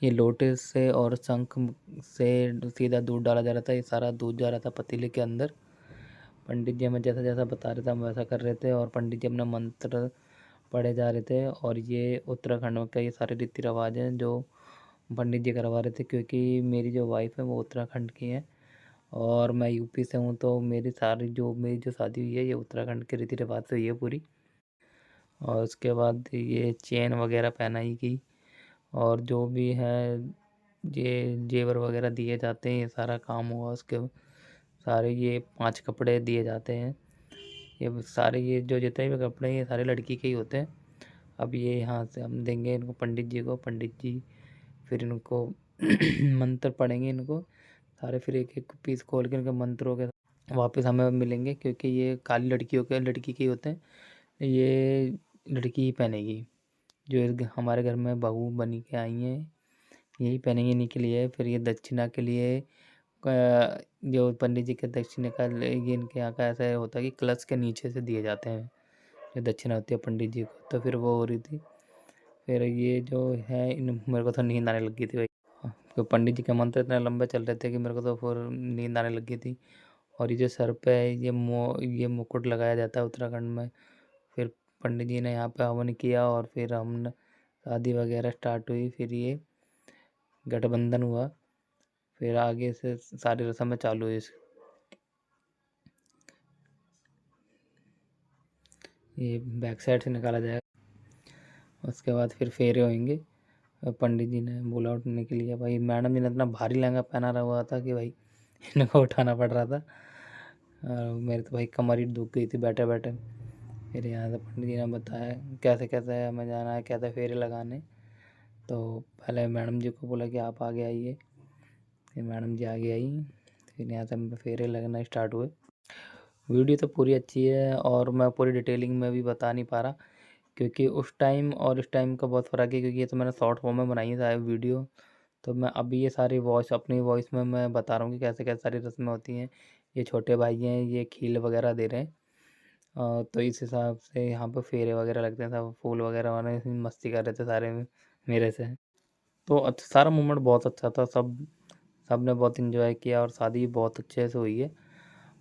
ये लोटे से और शंख से सीधा दूध डाला जा रहा था। ये सारा दूध जा रहा था पतीले के अंदर। पंडित जी हमें जैसा जैसा बता रहे थे हम वैसा कर रहे थे और पंडित जी अपना मंत्र पढ़े जा रहे थे। और ये उत्तराखंड का ये सारे रीति रिवाज हैं जो पंडित जी करवा रहे थे, क्योंकि मेरी जो वाइफ है वो उत्तराखंड की है और मैं यूपी से हूँ, तो मेरी जो शादी हुई है ये उत्तराखंड के रीति रिवाज से हुई है पूरी। और उसके बाद ये चेन वगैरह पहनाई गई और जो भी है ये जेवर वगैरह दिए जाते हैं, ये सारा काम हुआ। उसके सारे ये 5 कपड़े दिए जाते हैं। ये सारे ये जो जितने भी कपड़े हैं ये सारे लड़की के ही होते हैं। अब ये यहाँ से हम देंगे इनको पंडित जी को। पंडित जी फिर इनको मंत्र पढ़ेंगे इनको सारे, फिर एक एक पीस खोल के इनके मंत्रों के वापस हमें मिलेंगे, क्योंकि ये काली लड़की के ही होते हैं। ये लड़की ही पहनेगी जो हमारे घर में बहू बनी के आई हैं, यही पहनेंगे इन्हीं के लिए। फिर ये दक्षिणा के लिए जो पंडित जी के दक्षिणा का ये इनके यहाँ का ऐसा होता है कि कलश के नीचे से दिए जाते हैं जो दक्षिणा होती है पंडित जी को। तो फिर वो हो रही थी। फिर ये जो है इन मेरे को तो नींद आने लग गई थी भाई, तो पंडित जी के मंत्र इतने लंबे चल रहे थे कि मेरे को तो फिर नींद आने लग गई थी। और ये जो सर पे ये मुकुट लगाया जाता है उत्तराखंड में। फिर पंडित जी ने यहाँ पे हवन किया और फिर हम शादी वगैरह स्टार्ट हुई। फिर ये गठबंधन हुआ। फिर आगे से सारी रस्में चालू हुई। ये बैक साइड से निकाला जाएगा। उसके बाद फिर फेरे होंगे। पंडित जी ने बोला उठने के लिए। भाई मैडम जी ने इतना भारी लहंगा पहना रहा हुआ था कि भाई इनको उठाना पड़ रहा था। मेरे तो भाई कमर ही दुख गई थी बैठे बैठे। फिर यहाँ से पंडित जी ने बताया कैसे कैसे हमें जाना है, कैसे फेरे लगाने। तो पहले मैडम जी को बोला कि आप आगे आइए। फिर मैडम जी आगे आई। फिर यहाँ से फेरे लगना स्टार्ट हुए। वीडियो तो पूरी अच्छी है और मैं पूरी डिटेलिंग में भी बता नहीं पा रहा, क्योंकि उस टाइम और इस टाइम का बहुत फ़र्क है। क्योंकि ये तो मैंने शॉर्ट फॉर्म में बनाई है सारी वीडियो, तो मैं अभी ये सारी अपनी वॉइस में मैं बता रहा हूँ कि कैसे कैसे सारी रस्में होती हैं। ये छोटे भाई हैं, ये खील वगैरह दे रहे हैं। तो इस हिसाब से यहाँ पे फेरे वगैरह लगते हैं, सब फूल वगैरह वाले मस्ती कर रहे थे सारे मेरे से। तो अच्छा सारा मोमेंट बहुत अच्छा था। सब ने बहुत इन्जॉय किया और शादी बहुत अच्छे से हुई है।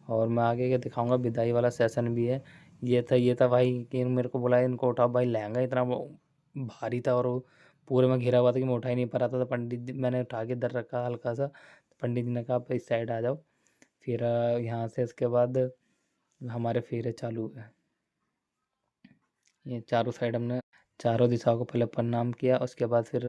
और मैं आगे के दिखाऊंगा, विदाई वाला सेशन भी है। ये था भाई कि मेरे को बुलाया, इनको उठाओ। भाई लहंगा इतना भारी था और वो पूरे में घिरा हुआ था कि मैं उठा ही नहीं पा रहा था। तो पंडित जी मैंने उठा के इधर रखा हल्का सा। पंडित जी ने कहा आप इस साइड आ जाओ। फिर यहाँ से इसके बाद हमारे फेरे चालू हुए। ये चारों साइड हमने चारों दिशाओं को पहले प्रणाम किया। उसके बाद फिर